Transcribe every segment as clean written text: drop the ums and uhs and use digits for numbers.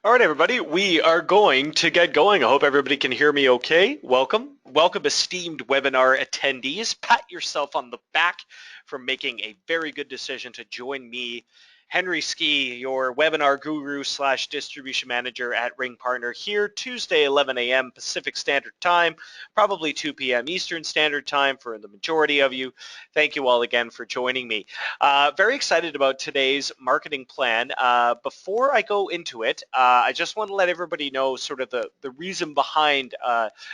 All right, everybody, we are going to get going. I hope everybody can hear me okay. Welcome. Welcome, esteemed webinar attendees. Pat yourself on the back for making a very good decision to join me, Henry Skey, your webinar guru slash distribution manager at RingPartner here Tuesday, 11 a.m. Pacific Standard Time, probably 2 p.m. Eastern Standard Time for the majority of you. Thank you all again for joining me. Very excited about today's marketing plan. Before I go into it, I just want to let everybody know sort of the reason behind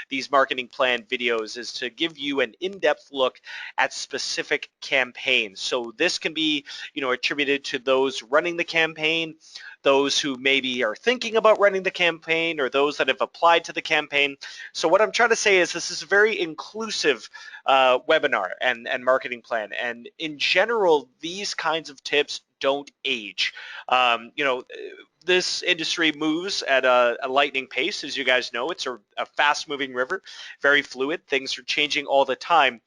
these marketing plan videos is to give you an in-depth look at specific campaigns. So this can be, attributed to those running the campaign, those who maybe are thinking about running the campaign, or those that have applied to the campaign. So what I'm trying to say is this is a very inclusive webinar and marketing plan. And in general, these kinds of tips don't age. This industry moves at a lightning pace, as you guys know. It's a fast-moving river, very fluid. Things are changing all the time.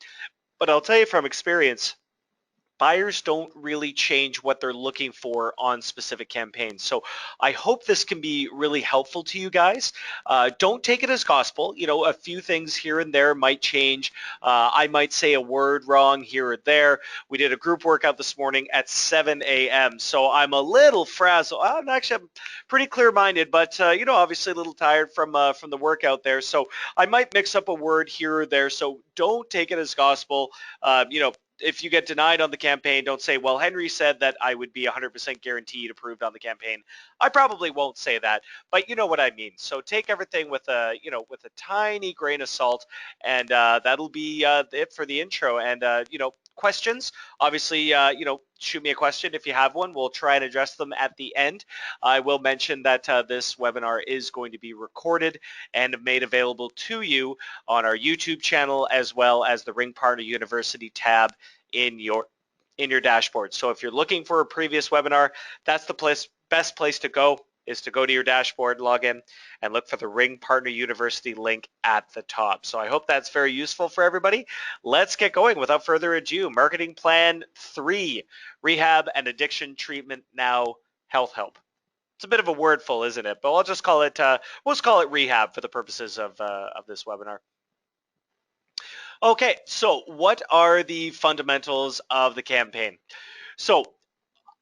But I'll tell you from experience, buyers don't really change what they're looking for on specific campaigns. So I hope this can be really helpful to you guys. Don't take it as gospel. A few things here and there might change. I might say a word wrong here or there. We did a group workout this morning at 7 a.m. So I'm a little frazzled. I'm pretty clear-minded, but obviously a little tired from the workout there. So I might mix up a word here or there. So don't take it as gospel. If you get denied on the campaign, don't say, well, Henry said that I would be 100% guaranteed approved on the campaign. I probably won't say that, but you know what I mean. So take everything with a tiny grain of salt, and that'll be it for the intro. And questions, obviously, shoot me a question if you have one. We'll try and address them at the end. I will mention that this webinar is going to be recorded and made available to you on our YouTube channel, as well as the RingPartner University tab in your dashboard. So if you're looking for a previous webinar, that's the best place to go, is to go to your dashboard, log in, and look for the RingPartner University link at the top. So I hope that's very useful for everybody. Let's get going without further ado. Marketing Plan 3, Rehab and Addiction Treatment Now, Health Help. It's a bit of a wordful, isn't it? But we'll just call it rehab for the purposes of this webinar. Okay, so what are the fundamentals of the campaign? So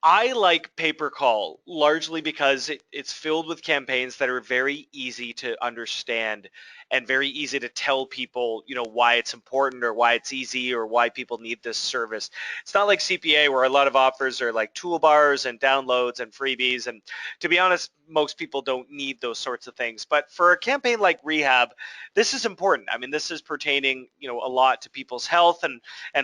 I like pay-per-call largely because it's filled with campaigns that are very easy to understand and very easy to tell people, why it's important or why it's easy or why people need this service. It's not like CPA where a lot of offers are like toolbars and downloads and freebies. And to be honest, most people don't need those sorts of things. But for a campaign like Rehab, this is important. I mean, this is pertaining, a lot to people's health and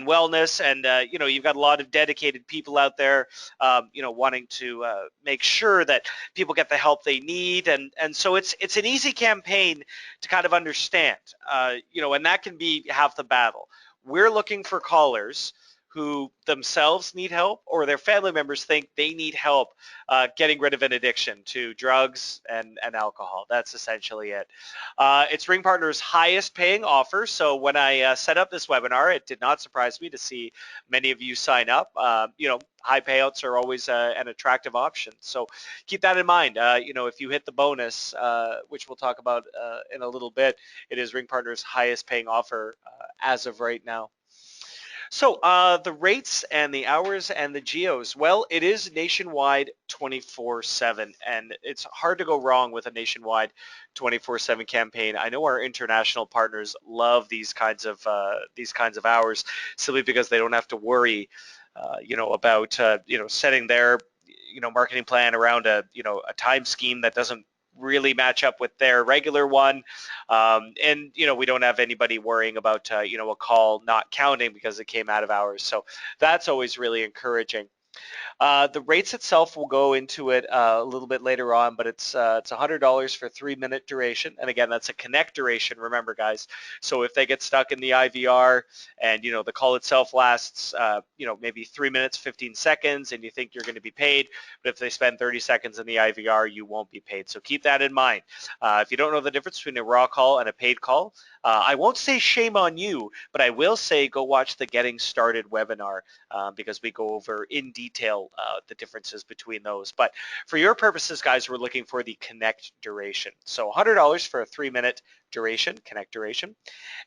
wellness. And, you've got a lot of dedicated people out there, wanting to make sure that people get the help they need. And so it's an easy campaign to kind of understand, and that can be half the battle. We're looking for callers who themselves need help or their family members think they need help getting rid of an addiction to drugs and alcohol. That's essentially it. It's RingPartner's highest paying offer. So when I set up this webinar, it did not surprise me to see many of you sign up. High payouts are always an attractive option. So keep that in mind. If you hit the bonus, which we'll talk about in a little bit, it is RingPartner's highest paying offer as of right now. So the rates and the hours and the geos, well, it is nationwide 24/7, and it's hard to go wrong with a nationwide 24/7 campaign. I know our international partners love these kinds of hours simply because they don't have to worry, about setting their marketing plan around a time scheme that doesn't really match up with their regular one. And we don't have anybody worrying about a call not counting because it came out of hours. So that's always really encouraging. The rates itself, we'll go into it a little bit later on, but it's $100 for 3-minute duration. And again, that's a connect duration, remember guys. So if they get stuck in the IVR and, the call itself lasts, maybe 3 minutes, 15 seconds, and you think you're going to be paid, but if they spend 30 seconds in the IVR, you won't be paid. So keep that in mind. If you don't know the difference between a raw call and a paid call, I won't say shame on you, but I will say go watch the Getting Started webinar because we go over in detail detail the differences between those. But for your purposes, guys, we're looking for the connect duration. So $100 for a 3-minute duration, connect duration,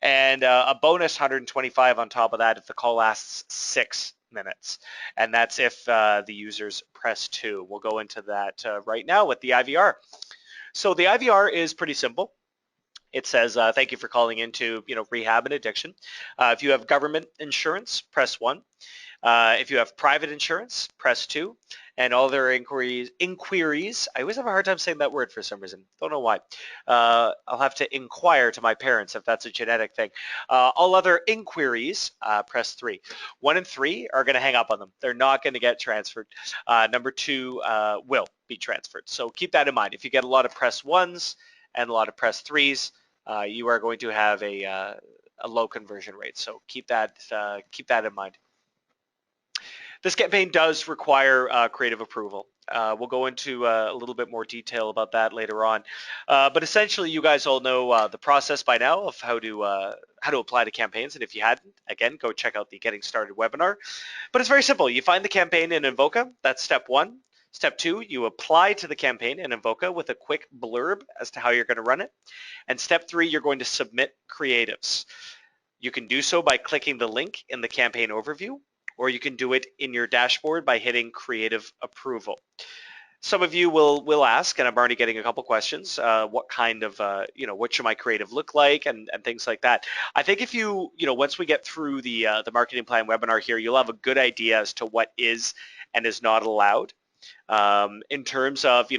and a bonus 125 on top of that if the call lasts 6 minutes. And that's if the users press 2. We'll go into that right now with the IVR. So the IVR is pretty simple. It says, thank you for calling into rehab and addiction. If you have government insurance, press 1. If you have private insurance, press 2. And all their inquiries, I always have a hard time saying that word for some reason. Don't know why. I'll have to inquire to my parents if that's a genetic thing. All other inquiries, press 3. 1 and 3 are going to hang up on them. They're not going to get transferred. Number 2 will be transferred. So keep that in mind. If you get a lot of press 1s and a lot of press 3s, you are going to have a low conversion rate. So keep that in mind. This campaign does require creative approval. We'll go into a little bit more detail about that later on. But essentially, you guys all know the process by now of how to apply to campaigns. And if you hadn't, again, go check out the Getting Started webinar. But it's very simple. You find the campaign in Invoca. That's step 1. Step 2, you apply to the campaign in Invoca with a quick blurb as to how you're going to run it. And step 3, you're going to submit creatives. You can do so by clicking the link in the campaign overview, or you can do it in your dashboard by hitting creative approval. Some of you will ask, and I'm already getting a couple questions, what kind of, what should my creative look like and things like that. I think if once we get through the marketing plan webinar here, you'll have a good idea as to what is and is not allowed. In terms of,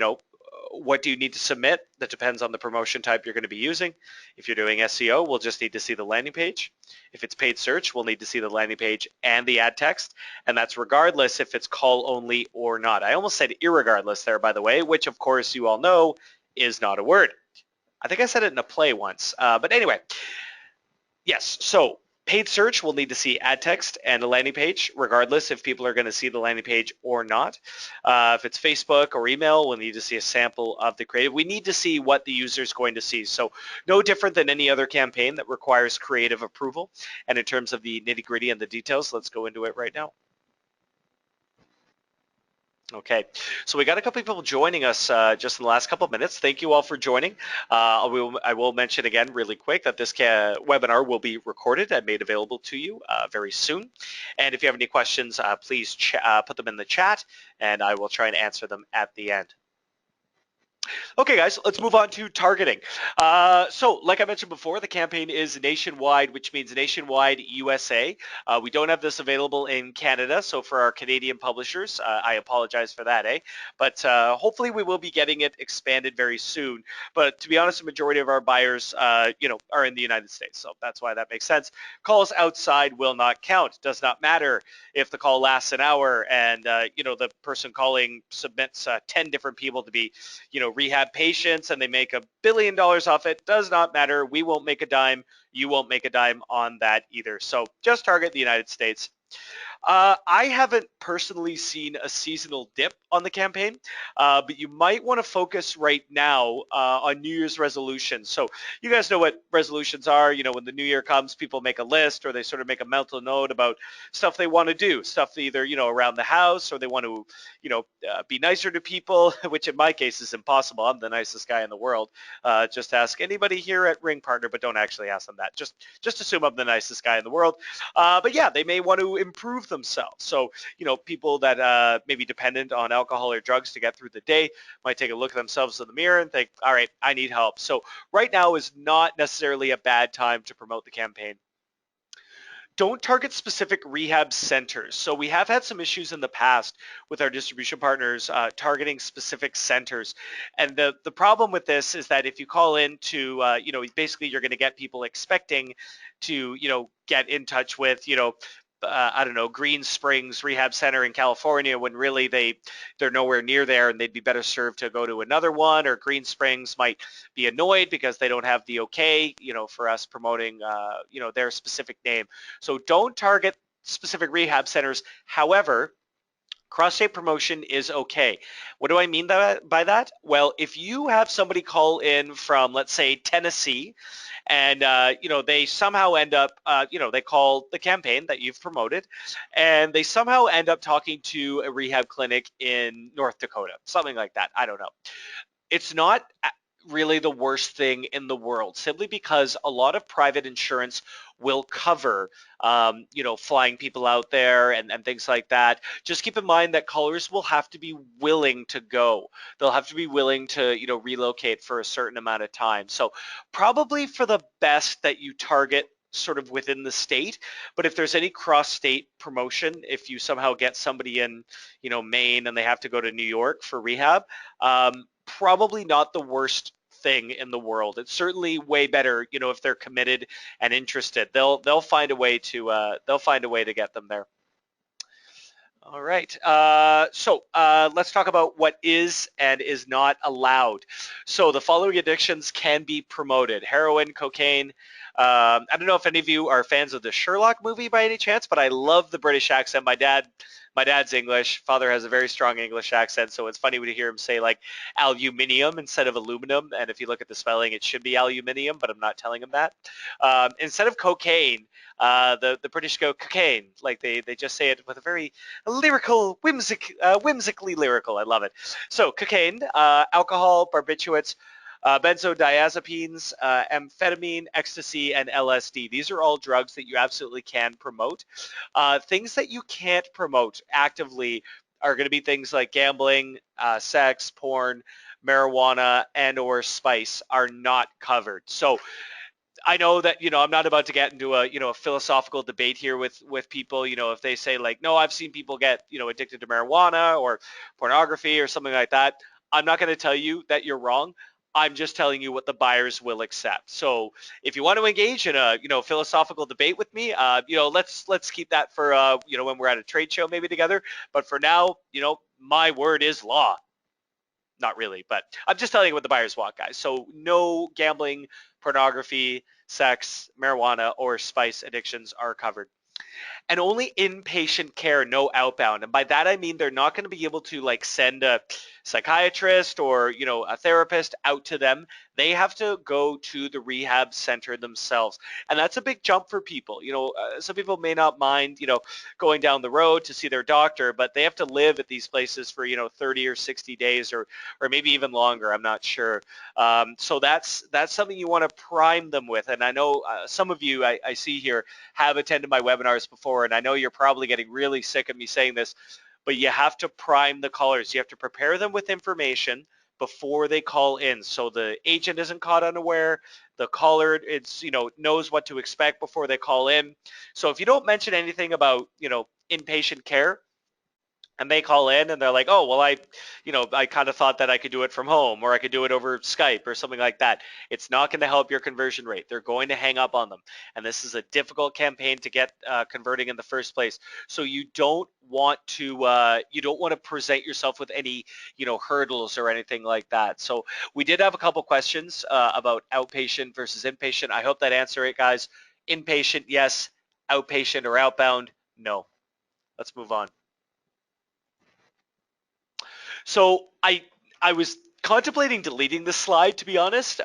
what do you need to submit? That depends on the promotion type you're going to be using. If you're doing SEO, we'll just need to see the landing page. If it's paid search, we'll need to see the landing page and the ad text. And that's regardless if it's call only or not. I almost said irregardless there, by the way, which of course you all know is not a word. I think I said it in a play once. But anyway, yes. So paid search, we'll need to see ad text and a landing page, regardless if people are going to see the landing page or not. If it's Facebook or email, we'll need to see a sample of the creative. We need to see what the user is going to see. So no different than any other campaign that requires creative approval. And in terms of the nitty-gritty and the details, let's go into it right now. Okay, so we got a couple of people joining us just in the last couple of minutes. Thank you all for joining. I will mention again really quick that this webinar will be recorded and made available to you very soon. And if you have any questions, please put them in the chat and I will try and answer them at the end. Okay, guys, let's move on to targeting. So like I mentioned before, the campaign is nationwide, which means nationwide USA. We don't have this available in Canada, so for our Canadian publishers, I apologize for that, But hopefully we will be getting it expanded very soon. But to be honest, the majority of our buyers, are in the United States, so that's why that makes sense. Calls outside will not count. Does not matter if the call lasts an hour and, the person calling submits 10 different people to be, rehab patients and they make $1 billion off it. Does not matter. We won't make a dime. You won't make a dime on that either. So just target the United States. I haven't personally seen a seasonal dip on the campaign, but you might want to focus right now on New Year's resolutions. So you guys know what resolutions are. When the new year comes, people make a list or they sort of make a mental note about stuff they want to do, stuff either, around the house or they want to, be nicer to people, which in my case is impossible. I'm the nicest guy in the world. Just ask anybody here at RingPartner, but don't actually ask them that. Just assume I'm the nicest guy in the world. But yeah, they may want to improve themselves. So, people that may be dependent on alcohol or drugs to get through the day might take a look at themselves in the mirror and think, all right, I need help. So right now is not necessarily a bad time to promote the campaign. Don't target specific rehab centers. So we have had some issues in the past with our distribution partners targeting specific centers. And the problem with this is that if you call in to, basically you're going to get people expecting to, get in touch with, I don't know, Green Springs Rehab Center in California when really they're nowhere near there and they'd be better served to go to another one, or Green Springs might be annoyed because they don't have the okay, for us promoting, their specific name. So don't target specific rehab centers. However, Cross-state promotion is okay. What do I mean by that? Well, if you have somebody call in from, let's say, Tennessee, and they somehow end up, they call the campaign that you've promoted, and they somehow end up talking to a rehab clinic in North Dakota, something like that. I don't know. It's not really the worst thing in the world, simply because a lot of private insurance will cover, flying people out there and things like that. Just keep in mind that callers will have to be willing to go. They'll have to be willing to, relocate for a certain amount of time. So probably for the best that you target sort of within the state. But if there's any cross-state promotion, if you somehow get somebody in, Maine and they have to go to New York for rehab, probably not the worst thing in the world. It's certainly way better, if they're committed and interested. They'll find a way to get them there. All right. Let's talk about what is and is not allowed. So the following addictions can be promoted: heroin, cocaine. I don't know if any of you are fans of the Sherlock movie by any chance, but I love the British accent. My dad's English. Father has a very strong English accent, so it's funny when you hear him say like aluminium instead of aluminum. And if you look at the spelling, it should be aluminium, but I'm not telling him that. Instead of cocaine, the British go cocaine. Like they just say it with a very lyrical, whimsically lyrical. I love it. So cocaine, alcohol, barbiturates, benzodiazepines, amphetamine, ecstasy, and LSD. These are all drugs that you absolutely can promote. Things that you can't promote actively are going to be things like gambling, sex, porn, marijuana, and or spice are not covered. So I know that, I'm not about to get into a philosophical debate here with people. If they say like, no, I've seen people get, addicted to marijuana or pornography or something like that. I'm not going to tell you that you're wrong. I'm just telling you what the buyers will accept. So if you want to engage in a, philosophical debate with me, let's keep that for, when we're at a trade show maybe together. But for now, my word is law. Not really, but I'm just telling you what the buyers want, guys. So no gambling, pornography, sex, marijuana, or spice addictions are covered. And only inpatient care, no outbound. And by that I mean they're not going to be able to like send a psychiatrist or a therapist out to them. They have to go to the rehab center themselves, and that's a big jump for people. Some people may not mind going down the road to see their doctor, but they have to live at these places for 30 or 60 days or maybe even longer. I'm not sure. So that's something you want to prime them with. And I know some of you I see here have attended my webinars before, and I know you're probably getting really sick of me saying this, but you have to prime the callers. You have to prepare them with information before they call in, so the agent isn't caught unaware. The caller, knows what to expect before they call in. So if you don't mention anything about inpatient care, and they call in and they're like, oh, well, I kind of thought that I could do it from home, or I could do it over Skype or something like that. It's not going to help your conversion rate. They're going to hang up on them. And this is a difficult campaign to get converting in the first place. So you don't want to present yourself with any, hurdles or anything like that. So we did have a couple questions about outpatient versus inpatient. I hope that answer it, guys. Inpatient, yes. Outpatient or outbound, no. Let's move on. So I was contemplating deleting this slide, to be honest.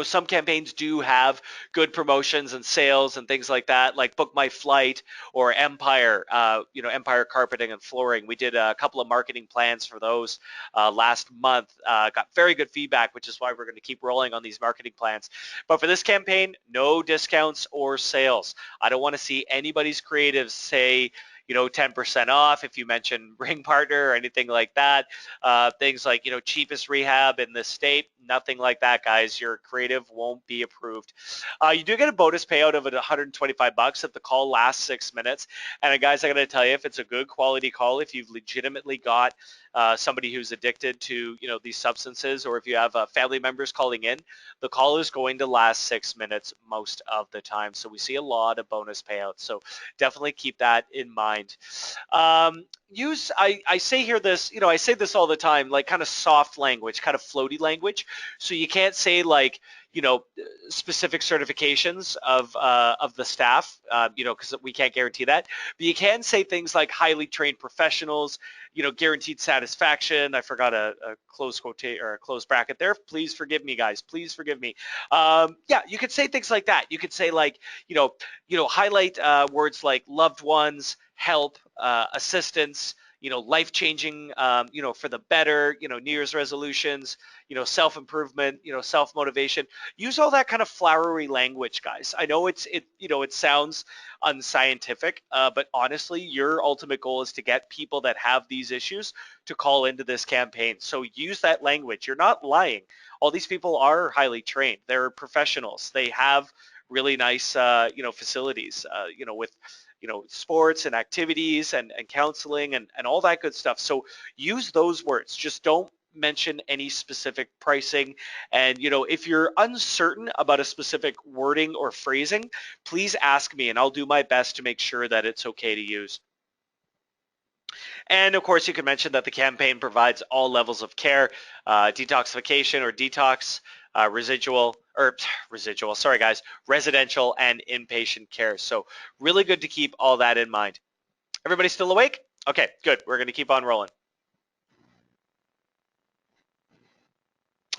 Some campaigns do have good promotions and sales and things like that, like Book My Flight or Empire, Empire Carpeting and Flooring. We did a couple of marketing plans for those last month. Got very good feedback, which is why we're going to keep rolling on these marketing plans. But for this campaign, no discounts or sales. I don't want to see anybody's creatives say, 10% off if you mention RingPartner or anything like that. Things like, cheapest rehab in the state, nothing like that, guys. Your creative won't be approved. You do get a bonus payout of $125 if the call lasts 6 minutes. And guys, I got to tell you, if it's a good quality call, if you've legitimately got somebody who's addicted to, these substances, or if you have family members calling in, the call is going to last 6 minutes most of the time. So we see a lot of bonus payouts. So definitely keep that in mind. mind. I say here this, I say this all the time, like kind of soft language, kind of floaty language. So you can't say like, you know, specific certifications of the staff, because we can't guarantee that. But you can say things like highly trained professionals, guaranteed satisfaction. I forgot a close quote or a close bracket there. Please forgive me, guys. Please forgive me. Yeah, you could say things like that. You could say like, highlight words like loved ones, help, assistance, life-changing, for the better, New Year's resolutions, self-improvement, self-motivation. Use all that kind of flowery language, guys. I know it sounds unscientific, but honestly, your ultimate goal is to get people that have these issues to call into this campaign. So use that language. You're not lying. All these people are highly trained. They're professionals. They have really nice, facilities, with, sports and activities and counseling and all that good stuff. So use those words. Just don't mention any specific pricing. And, if you're uncertain about a specific wording or phrasing, please ask me and I'll do my best to make sure that it's okay to use. And of course, you can mention that the campaign provides all levels of care, detoxification or detox, sorry guys, residential and inpatient care. So really good to keep all that in mind. Everybody still awake? Okay, good. We're going to keep on rolling.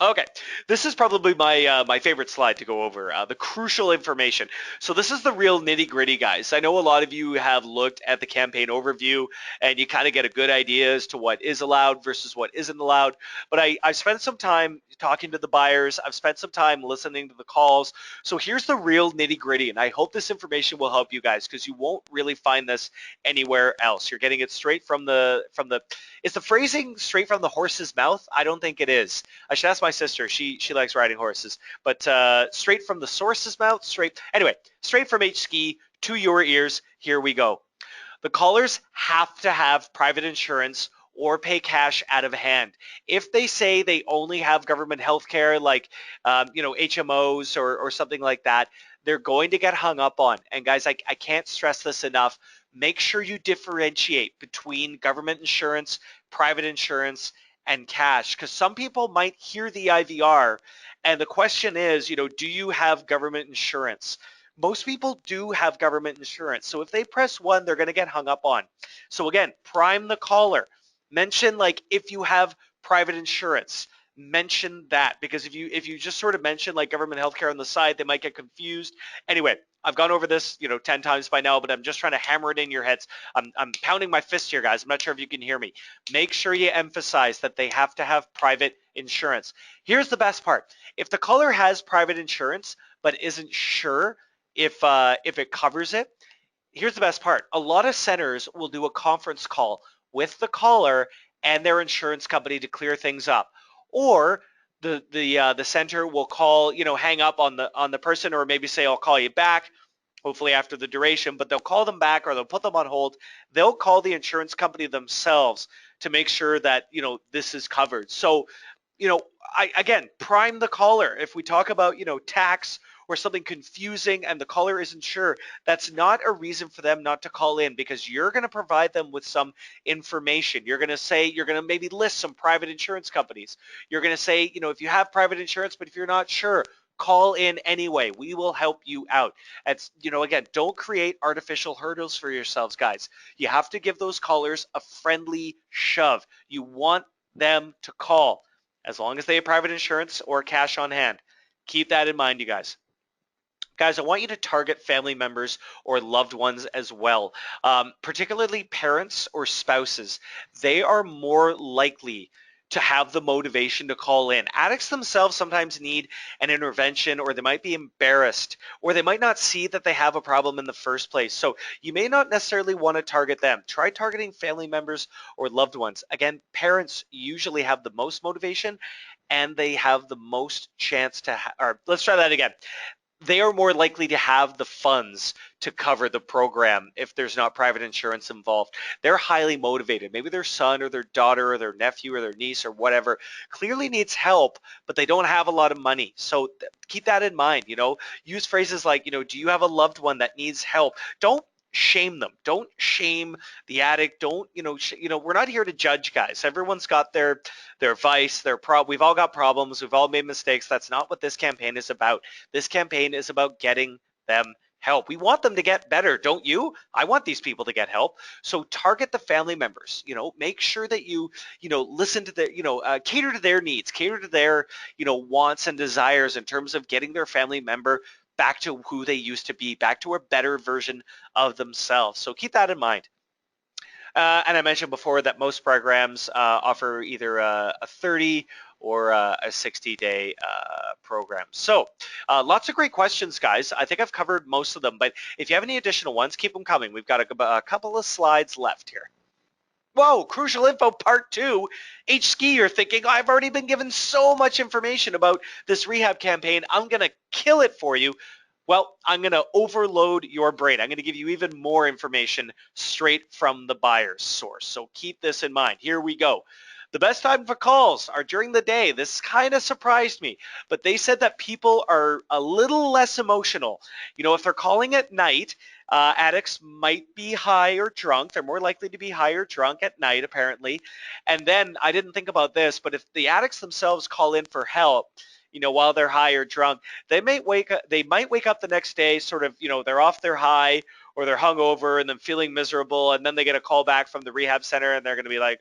Okay, this is probably my favorite slide to go over, the crucial information. So this is the real nitty-gritty, guys. I know a lot of you have looked at the campaign overview and you kind of get a good idea as to what is allowed versus what isn't allowed. But I spent some time talking to the buyers. I've spent some time listening to the calls. So here's the real nitty-gritty, and I hope this information will help you guys because you won't really find this anywhere else. You're getting it straight from the. Is the phrasing straight from the horse's mouth? I don't think it is. I should ask my sister. She likes riding horses. But straight from the source's mouth, straight from H. Skey to your ears, here we go. The callers have to have private insurance or pay cash out of hand. If they say they only have government health care, like, HMOs or something like that, they're going to get hung up on. And guys, I can't stress this enough. Make sure you differentiate between government insurance, private insurance, and cash, because some people might hear the IVR and the question is, do you have government insurance? Most people do have government insurance. So if they press 1, they're going to get hung up on. So again, prime the caller. Mention like if you have private insurance, mention that, because if you just sort of mention like government healthcare on the side, they might get confused. Anyway, I've gone over this, 10 times by now, but I'm just trying to hammer it in your heads. I'm pounding my fist here, guys. I'm not sure if you can hear me. Make sure you emphasize that they have to have private insurance. Here's the best part. If the caller has private insurance but isn't sure if it covers it, here's the best part. A lot of centers will do a conference call with the caller and their insurance company to clear things up. Or the center will call, hang up on the person, or maybe say, I'll call you back, hopefully after the duration, but they'll call them back or they'll put them on hold. They'll call the insurance company themselves to make sure that, this is covered. So, again, prime the caller. If we talk about, tax or something confusing and the caller isn't sure, that's not a reason for them not to call in, because you're going to provide them with some information. You're going to maybe list some private insurance companies. You're going to say, if you have private insurance, but if you're not sure, call in anyway. We will help you out. It's, again, don't create artificial hurdles for yourselves, guys. You have to give those callers a friendly shove. You want them to call as long as they have private insurance or cash on hand. Keep that in mind, you guys. Guys, I want you to target family members or loved ones as well, particularly parents or spouses. They are more likely to have the motivation to call in. Addicts themselves sometimes need an intervention, or they might be embarrassed, or they might not see that they have a problem in the first place. So you may not necessarily want to target them. Try targeting family members or loved ones. Again, parents usually have the most motivation and they have the most chance to, or let's try that again. They are more likely to have the funds to cover the program if there's not private insurance involved. They're highly motivated. Maybe their son or their daughter or their nephew or their niece or whatever clearly needs help, but they don't have a lot of money. So keep that in mind. Use phrases like, do you have a loved one that needs help? Don't shame them. Don't shame the addict. Don't, we're not here to judge, guys. Everyone's got their vice, we've all got problems. We've all made mistakes. That's not what this campaign is about. This campaign is about getting them help. We want them to get better, don't you? I want these people to get help. So target the family members, make sure that listen to their, cater to their needs, cater to their, wants and desires in terms of getting their family member back to who they used to be, back to a better version of themselves. So keep that in mind. And I mentioned before that most programs offer either a 30 or a 60-day program. So lots of great questions, guys. I think I've covered most of them, but if you have any additional ones, keep them coming. We've got a couple of slides left here. Whoa, crucial info part 2. H. Skey, you're thinking, I've already been given so much information about this rehab campaign. I'm going to kill it for you. Well, I'm going to overload your brain. I'm going to give you even more information straight from the buyer's source. So keep this in mind. Here we go. The best time for calls are during the day. This kind of surprised me, but they said that people are a little less emotional. If they're calling at night, addicts might be high or drunk. They're more likely to be high or drunk at night, apparently. And then I didn't think about this, but if the addicts themselves call in for help, while they're high or drunk, they might wake up the next day sort of, they're off their high or they're hungover and then feeling miserable, and then they get a call back from the rehab center and they're going to be like,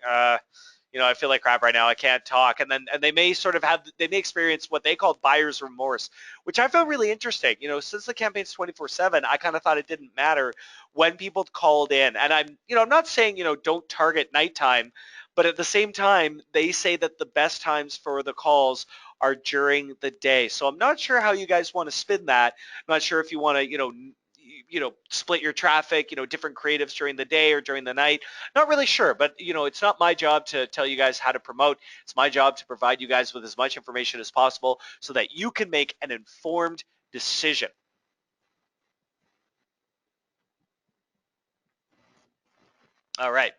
I feel like crap right now. I can't talk. And they may experience what they call buyer's remorse, which I found really interesting. Since the campaign's 24/7, I kind of thought it didn't matter when people called in. And I'm not saying, don't target nighttime, but at the same time, they say that the best times for the calls are during the day. So I'm not sure how you guys want to spin that. I'm not sure if you want to, split your traffic, different creatives during the day or during the night. Not really sure, but it's not my job to tell you guys how to promote. It's my job to provide you guys with as much information as possible so that you can make an informed decision. All right.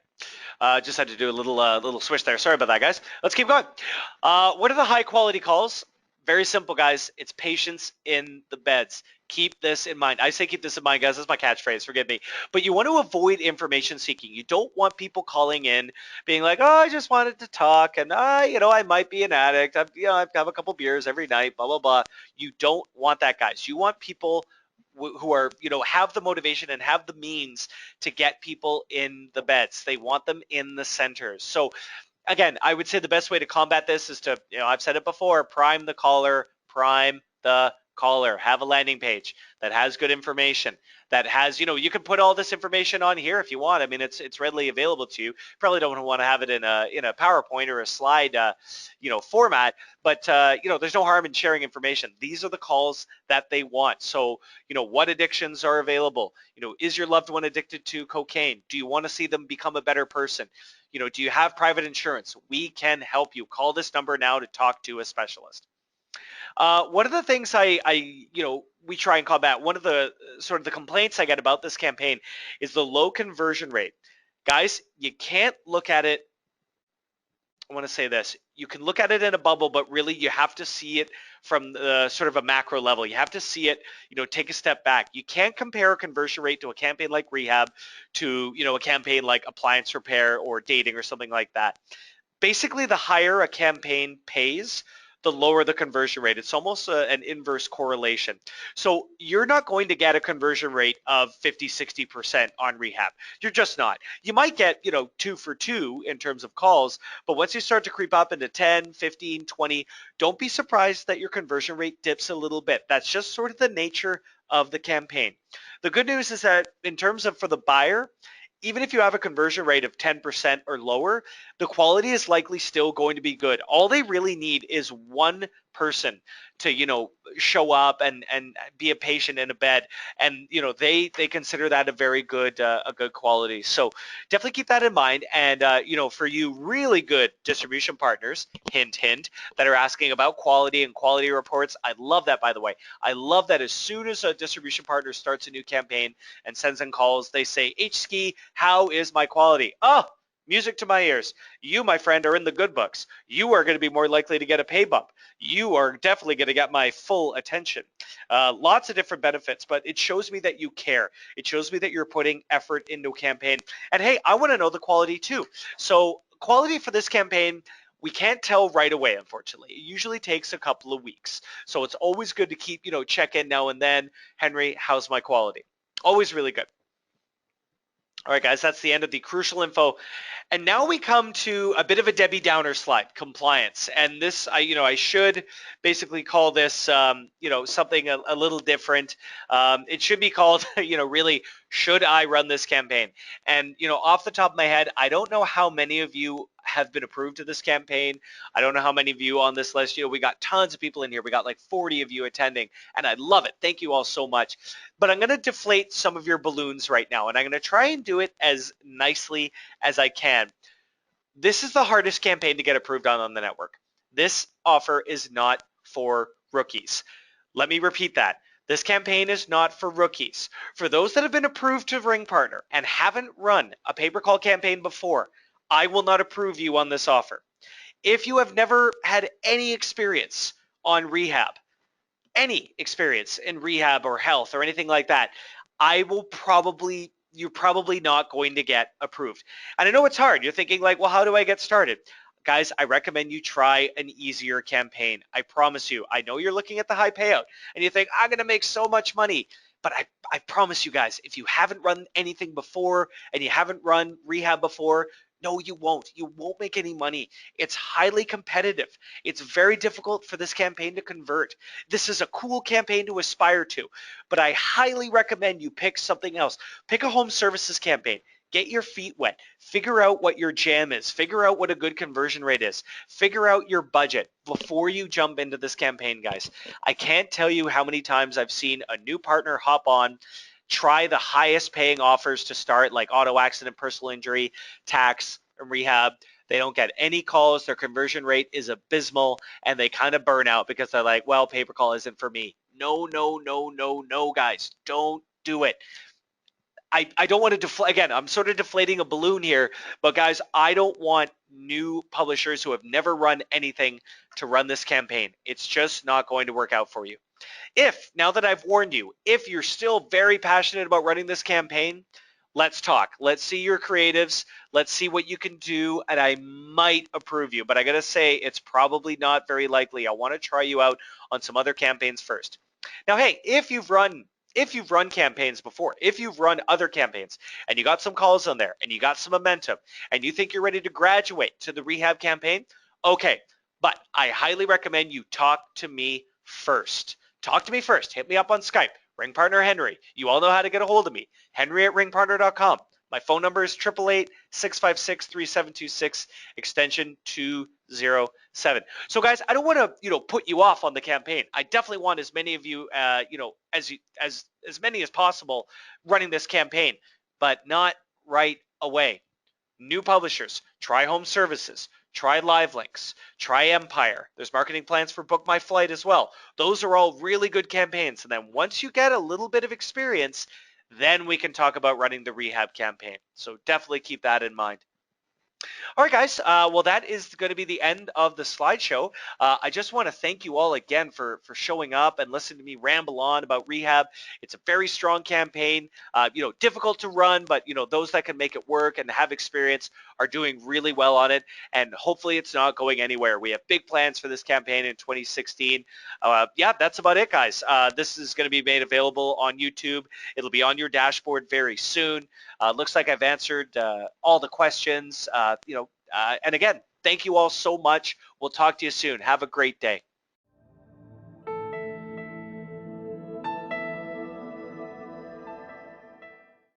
Just had to do a little switch there. Sorry about that, guys. Let's keep going. What are the high quality calls? Very simple, guys. It's patients in the beds. Keep this in mind. I say keep this in mind, guys. That's my catchphrase. Forgive me. But you want to avoid information seeking. You don't want people calling in being like, oh, I just wanted to talk, and I might be an addict. I have a couple beers every night, blah, blah, blah. You don't want that, guys. You want people who are, have the motivation and have the means to get people in the beds. They want them in the centers. So again, I would say the best way to combat this is to, I've said it before, prime the caller, have a landing page that has good information, that has, you can put all this information on here if you want. I mean, it's readily available to you. Probably don't want to have it in a PowerPoint or a slide, format, but, there's no harm in sharing information. These are the calls that they want. So, what addictions are available? Is your loved one addicted to cocaine? Do you want to see them become a better person? Do you have private insurance? We can help you. Call this number now to talk to a specialist. One of the things we try and combat, one of the sort of the complaints I get about this campaign is the low conversion rate. Guys, you can't look at it. I want to say this. You can look at it in a bubble, but really you have to see it from the sort of a macro level. You have to see it, take a step back. You can't compare a conversion rate to a campaign like rehab to, a campaign like appliance repair or dating or something like that. Basically, the higher a campaign pays, the lower the conversion rate. It's almost an inverse correlation. So you're not going to get a conversion rate of 50, 60% on rehab. You're just not. You might get, 2 for 2 in terms of calls, but once you start to creep up into 10, 15, 20, don't be surprised that your conversion rate dips a little bit. That's just sort of the nature of the campaign. The good news is that in terms of for the buyer, even if you have a conversion rate of 10% or lower, the quality is likely still going to be good. All they really need is one person to, show up and be a patient in a bed. And, they consider that a very good, quality. So definitely keep that in mind. And, for you really good distribution partners, hint, hint, that are asking about quality and quality reports. I love that, by the way. I love that as soon as a distribution partner starts a new campaign and sends in calls, they say, H. Skey, how is my quality? Oh, Music to my ears. You, my friend, are in the good books. You are going to be more likely to get a pay bump. You are definitely going to get my full attention. Lots of different benefits, but it shows me that you care. It shows me that you're putting effort into a campaign. And hey, I want to know the quality too. So quality for this campaign, we can't tell right away, unfortunately. It usually takes a couple of weeks. So it's always good to keep, check in now and then. Henry, how's my quality? Always really good. All right, guys, that's the end of the crucial info. And now we come to a bit of a Debbie Downer slide, compliance. And this, I should basically call this, something a little different. It should be called, really, should I run this campaign? And, off the top of my head, I don't know how many of you have been approved to this campaign. I don't know how many of you on this list. We got tons of people in here. We got like 40 of you attending, and I love it. Thank you all so much. But I'm going to deflate some of your balloons right now, and I'm going to try and do it as nicely as I can. This is the hardest campaign to get approved on the network. This offer is not for rookies. Let me repeat that. This campaign is not for rookies. For those that have been approved to RingPartner and haven't run a pay-per-call campaign before, I will not approve you on this offer. If you have never had any experience on rehab, any experience in rehab or health or anything like that, you're probably not going to get approved. And I know it's hard. You're thinking like, well, how do I get started? Guys, I recommend you try an easier campaign. I promise you. I know you're looking at the high payout and you think, I'm going to make so much money. But I promise you guys, if you haven't run anything before and you haven't run rehab before, no, you won't. You won't make any money. It's highly competitive. It's very difficult for this campaign to convert. This is a cool campaign to aspire to, but I highly recommend you pick something else. Pick a home services campaign. Get your feet wet. Figure out what your jam is. Figure out what a good conversion rate is. Figure out your budget before you jump into this campaign, guys. I can't tell you how many times I've seen a new partner hop on, try the highest paying offers to start, like auto accident, personal injury, tax, and rehab. They don't get any calls. Their conversion rate is abysmal, and they kind of burn out because they're like, well, pay-per-call isn't for me. No, no, no, no, no, guys. Don't do it. I don't want to deflate. Again, I'm sort of deflating a balloon here, but guys, I don't want new publishers who have never run anything to run this campaign. It's just not going to work out for you. Now that I've warned you, if you're still very passionate about running this campaign, let's talk. Let's see your creatives. Let's see what you can do, and I might approve you. But I got to say, it's probably not very likely. I want to try you out on some other campaigns first. Now, hey, if you've run campaigns before, if you've run other campaigns and you got some calls on there and you got some momentum and you think you're ready to graduate to the rehab campaign, okay, but I highly recommend you talk to me first. Talk to me first. Hit me up on Skype, RingPartner Henry. You all know how to get a hold of me, henry@ringpartner.com. My phone number is 888-656-3726, extension 207. So guys, I don't want to, put you off on the campaign. I definitely want as many of you, as many as possible running this campaign, but not right away. New publishers, try home services, try live links, try Empire. There's marketing plans for Book My Flight as well. Those are all really good campaigns. And then once you get a little bit of experience, then we can talk about running the rehab campaign. So definitely keep that in mind. All right, guys. Well, that is going to be the end of the slideshow. I just want to thank you all again for showing up and listening to me ramble on about rehab. It's a very strong campaign. Difficult to run, but those that can make it work and have experience are doing really well on it. And hopefully, it's not going anywhere. We have big plans for this campaign in 2016. Yeah, that's about it, guys. This is going to be made available on YouTube. It'll be on your dashboard very soon. Looks like I've answered all the questions. And again, thank you all so much. We'll talk to you soon. Have a great day.